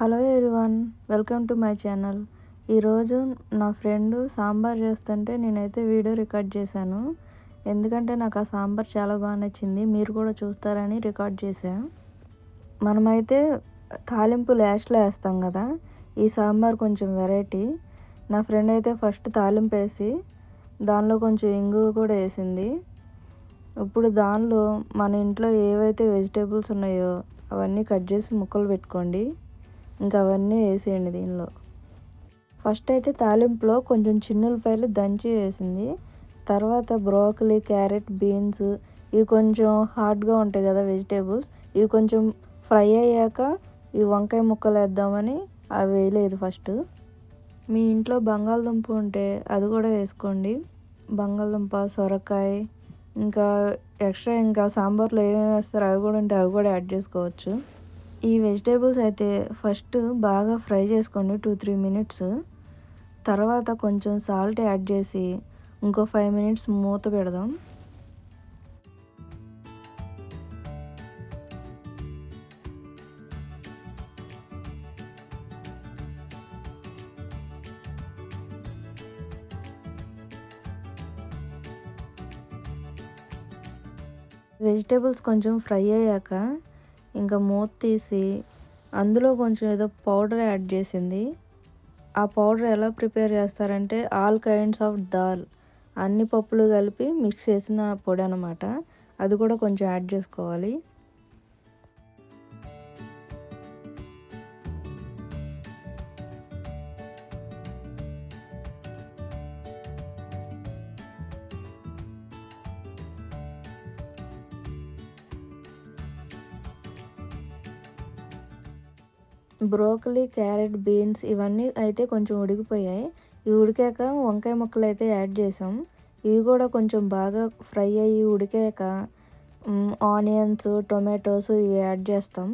Hello everyone, welcome to my channel. ఈరోజు నా friend sambar చేస్తుంటే నేనైతే వీడియో రికార్డ్ చేశాను. ఎందుకంటే నాకు ఆ సాంబార్ చాలా బాగా నచ్చింది. మీరు కూడా చూస్తారని రికార్డ్ చేశా. మనమైతే తాలింపు లాస్ట్లో వేస్తాం కదా, ఈ సాంబార్ కొంచెం వెరైటీ. నా ఫ్రెండ్ అయితే ఫస్ట్ తాలింపు వేసి దానిలో కొంచెం ఇంగువ కూడా వేసింది. ఇప్పుడు దానిలో మన ఇంట్లో ఏవైతే వెజిటేబుల్స్ ఉన్నాయో అవన్నీ కట్ చేసి ముక్కలు పెట్టుకోండి. ఇంకా అవన్నీ వేసేయండి దీనిలో. ఫస్ట్ అయితే తాలింపులో కొంచెం చిన్నులపాయలు దంచి వేసింది. తర్వాత బ్రోకలీ, క్యారెట్, బీన్స్ ఇవి కొంచెం హార్డ్గా ఉంటాయి కదా వెజిటేబుల్స్, ఇవి కొంచెం ఫ్రై అయ్యాక ఈ వంకాయ ముక్కలు వేద్దామని అవి వేయలేదు ఫస్ట్. మీ ఇంట్లో బంగాళదుంప ఉంటే అది కూడా వేసుకోండి. బంగాళదుంప, సొరకాయ, ఇంకా ఎక్స్ట్రా ఇంకా సాంబార్లో ఏమేమి వేస్తారో అవి కూడా ఉంటే అవి కూడా యాడ్ చేసుకోవచ్చు. ఈ వెజిటేబుల్స్ అయితే ఫస్ట్ బాగా ఫ్రై చేసుకోండి 2-3 మినిట్స్. తర్వాత కొంచెం సాల్ట్ యాడ్ చేసి ఇంకో 5 మినిట్స్ మూత పెడదాం. వెజిటేబుల్స్ కొంచెం ఫ్రై అయ్యాక ఇంకా మూత తీసి అందులో కొంచెం ఏదో పౌడర్ యాడ్ చేసింది. ఆ పౌడర్ ఎలా ప్రిపేర్ చేస్తారంటే ఆల్ కైండ్స్ ఆఫ్ దాల్, అన్ని పప్పులు కలిపి మిక్స్ చేసిన పొడి అనమాట. అది కూడా కొంచెం యాడ్ చేసుకోవాలి. బ్రోకలీ, క్యారెట్, బీన్స్ ఇవన్నీ అయితే కొంచెం ఉడికిపోయాయి. ఇవి ఉడికాక వంకాయ ముక్కలు అయితే యాడ్ చేసాం. ఇవి కూడా కొంచెం బాగా ఫ్రై అయ్యి ఉడికాక ఆనియన్స్, టొమాటోస్ ఇవి యాడ్ చేస్తాం.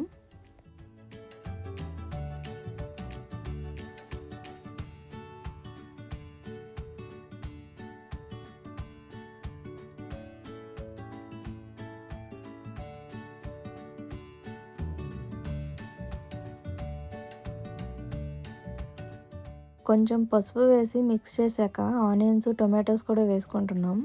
కొంచెం పసుపు వేసి మిక్స్ చేశాక ఆనియన్స్, టొమాటోస్ కూడా వేసుకుంటున్నాం.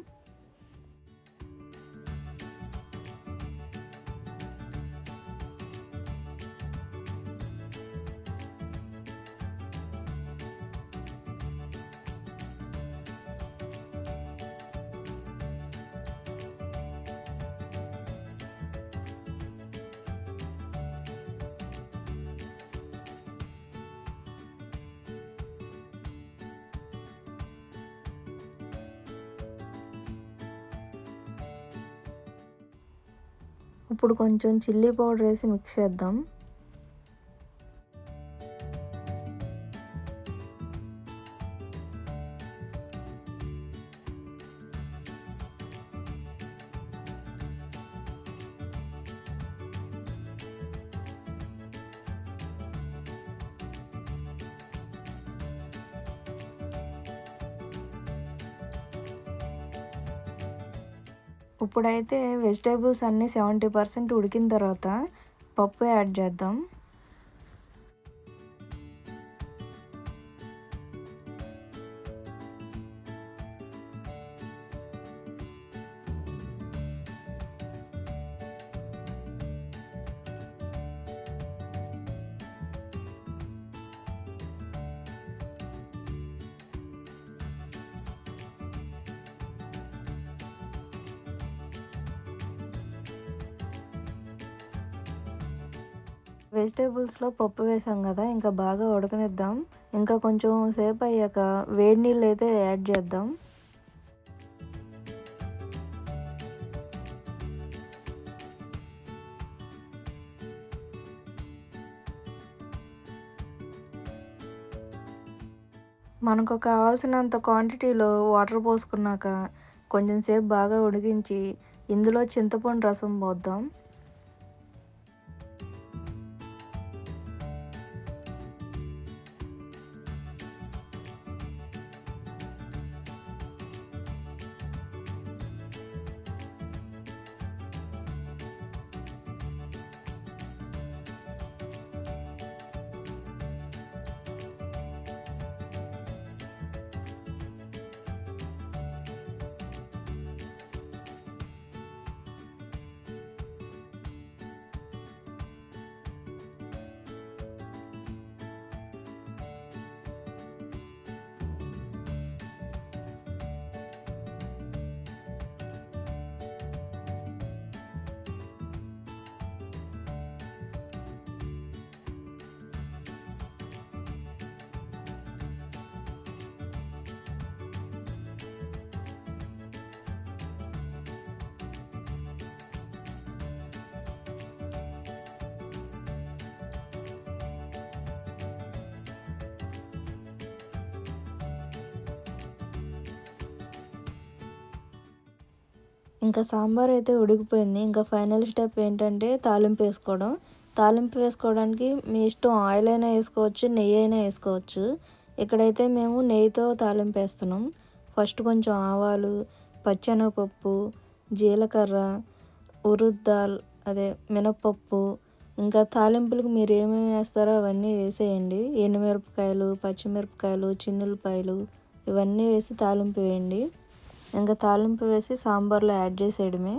ఇప్పుడు కొంచెం చిల్లీ పౌడర్ వేసి మిక్స్ చేద్దాం. ఇప్పుడైతే వెజిటేబుల్స్ అన్నీ 70% ఉడికిన తర్వాత పప్పు యాడ్ చేద్దాం. వెజిటేబుల్స్లో పప్పు వేసాం కదా, ఇంకా బాగా ఉడకనిద్దాం. ఇంకా కొంచెం సేపు అయ్యాక వేడి నీళ్ళు అయితే యాడ్ చేద్దాం. మనకు కావాల్సినంత క్వాంటిటీలో వాటర్ పోసుకున్నాక కొంచెం సేపు బాగా ఉడికించి ఇందులో చింతపండు రసం పోద్దాం. ఇంకా సాంబార్ అయితే ఉడికిపోయింది. ఇంకా ఫైనల్ స్టెప్ ఏంటంటే తాలింపు వేసుకోవడం. తాలింపు వేసుకోవడానికి మీ ఇష్టం, ఆయిల్ అయినా వేసుకోవచ్చు, నెయ్యి అయినా వేసుకోవచ్చు. ఇక్కడైతే మేము నెయ్యితో తాలింపు వేస్తున్నాం. ఫస్ట్ కొంచెం ఆవాలు, పచ్చెనగపప్పు, జీలకర్ర, ఉరుద్ దాల్ అదే మినప్పప్పు, ఇంకా తాలింపులకు మీరు ఏమేమి వేస్తారో అవన్నీ వేసేయండి. ఎండుమిరపకాయలు, పచ్చిమిరపకాయలు, చిన్నులపాయలు ఇవన్నీ వేసి తాలింపు వేయండి. ఇంకా తాలింపు వేసి సాంబార్లో యాడ్ చేసేయడమే.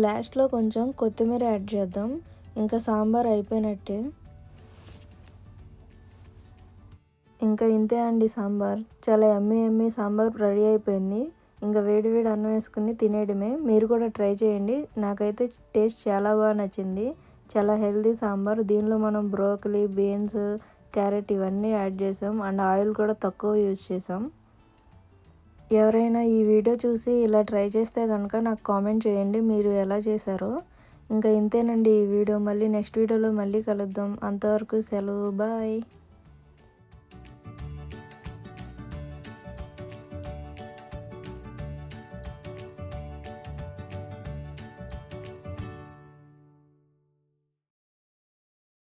లాస్ట్లో కొంచెం కొత్తిమీర యాడ్ చేద్దాం. ఇంకా సాంబార్ అయిపోయినట్టే. ఇంకా ఇంతే అండి సాంబార్. చాలా యమ్మీ సాంబార్ రెడీ అయిపోయింది. ఇంకా వేడి అన్నం వేసుకుని తినేయడమే. మీరు కూడా ట్రై చేయండి. నాకైతే టేస్ట్ చాలా బాగా నచ్చింది. చాలా హెల్తీ సాంబార్. దీనిలో మనం బ్రోకలీ, బీన్స్, క్యారెట్ ఇవన్నీ యాడ్ చేసాం. అండ్ ఆయిల్ కూడా తక్కువ యూజ్ చేసాం. ఎవరైనా ఈ వీడియో చూసి ఇలా ట్రై చేస్తే కనుక నాకు కామెంట్ చేయండి మీరు ఎలా చేశారో. ఇంకా ఇంతేనండి ఈ వీడియో. మళ్ళీ నెక్స్ట్ వీడియోలో మళ్ళీ కలుద్దాం. అంతవరకు సెలవు. బాయ్.